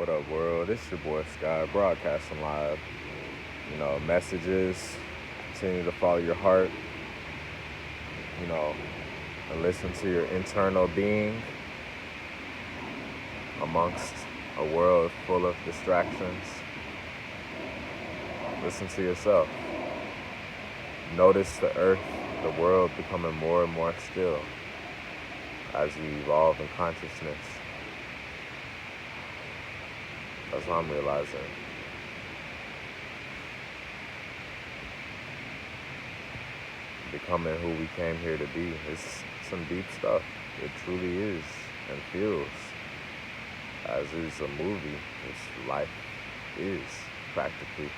What up, world? It's your boy Sky, broadcasting live. Messages. Continue to follow your heart, you know, and listen to your internal being amongst a world full of distractions. Listen to yourself. Notice the earth, the world becoming more and more still as you evolve in consciousness. That's what I'm realizing. Becoming who we came here to be. It's some deep stuff. It truly is and feels as is a movie. It's life is practically.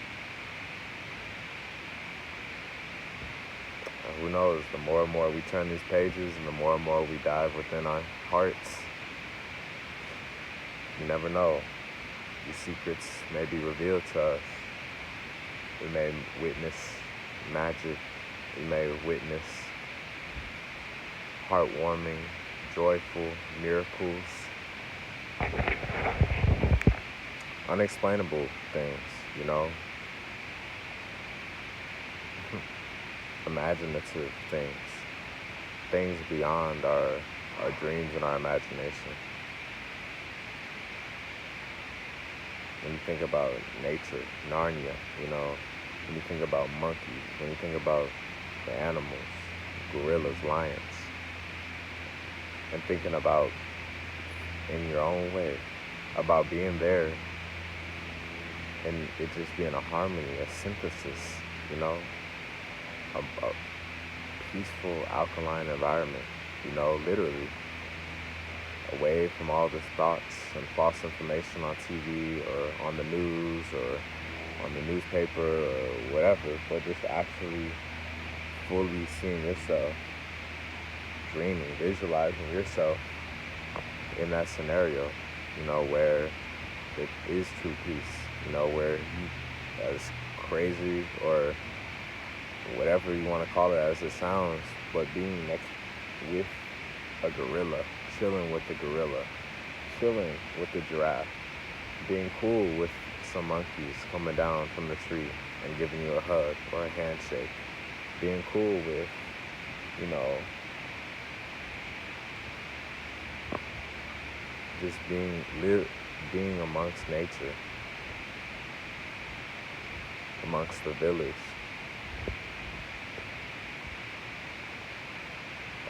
And who knows, the more and more we turn these pages and the more and more we dive within our hearts, you never know. These secrets may be revealed to us. We may witness magic. We may witness heartwarming, joyful miracles, unexplainable things, imaginative things beyond our dreams and our imagination. When you think about nature, Narnia, when you think about monkeys, when you think about the animals, gorillas, lions, and thinking about, in your own way, about being there and it just being a harmony, a synthesis, a peaceful, alkaline environment, literally away from all the thoughts and false information on TV or on the news or on the newspaper or whatever, but just actually fully seeing yourself, dreaming, visualizing yourself in that scenario, where it is true peace, where you, as crazy or whatever you want to call it as it sounds, but being next with a gorilla, chilling with the gorilla, chilling with the giraffe, being cool with some monkeys coming down from the tree and giving you a hug or a handshake, being cool with, just being amongst nature, amongst the village.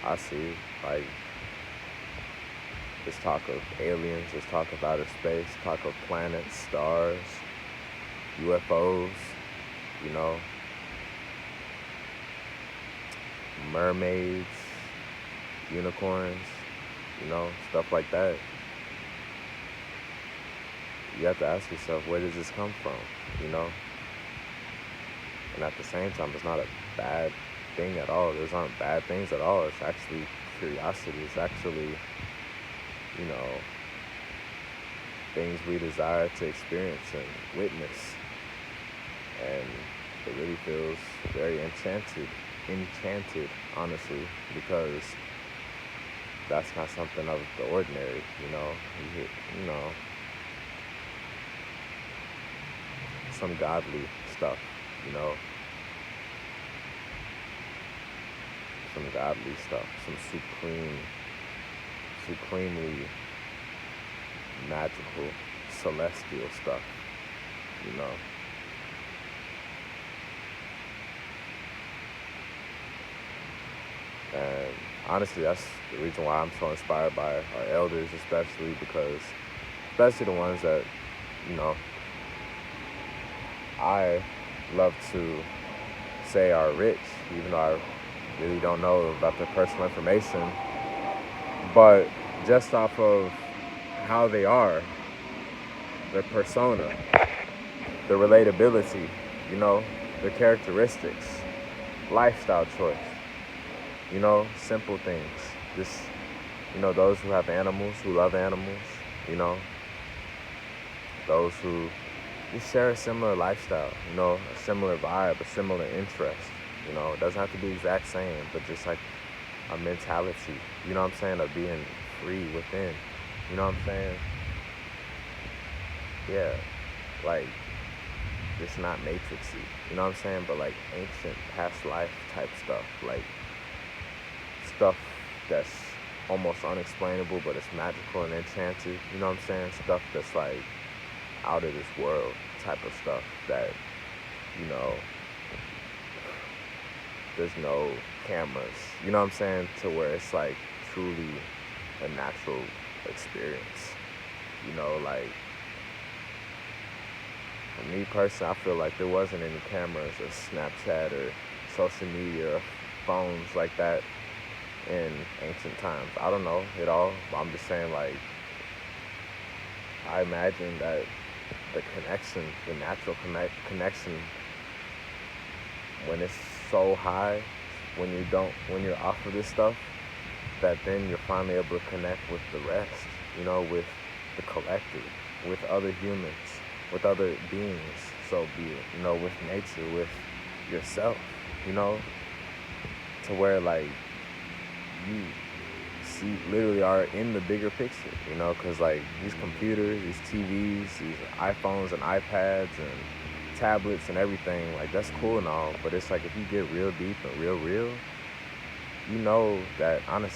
I see, like, there's talk of aliens, there's talk of outer space, talk of planets, stars, UFOs, mermaids, unicorns, stuff like that. You have to ask yourself, where does this come from, And at the same time, it's not a bad thing at all. Those aren't bad things at all. It's actually curiosity. It's actually, things we desire to experience and witness. And it really feels very enchanted, honestly, because that's not something of the ordinary, some godly stuff, some godly stuff, some supremely magical, celestial stuff, And honestly, that's the reason why I'm so inspired by our elders, especially the ones that, I love to say are rich, even though I really don't know about their personal information. But just off of how they are, their persona, their relatability, their characteristics, lifestyle choice, simple things. Just, those who have animals, who love animals, those who just share a similar lifestyle, a similar vibe, a similar interest. It doesn't have to be exact same, but just like a mentality, of being free within, yeah, like it's not matrixy, you know what I'm saying? But like ancient past life type stuff, like stuff that's almost unexplainable, but it's magical and enchanted. You know what I'm saying? Stuff that's like out of this world type of stuff that, you know, there's no cameras. You know what I'm saying? To where it's like truly a natural experience. You know, like for me personally, I feel like there wasn't any cameras or Snapchat or social media or phones like that in ancient times. I don't know it all, but I'm just saying like I imagine that the connection, the natural connection, when it's so high, when you're off of this stuff, that then you're finally able to connect with the rest, you know, with the collective, with other humans, with other beings, so be it, you know, with nature, with yourself, you know, to where like you see literally are in the bigger picture, you know, because like these computers, these TVs, these iPhones and iPads and tablets and everything, like that's cool and all, but it's like if you get real deep and real, you know that honestly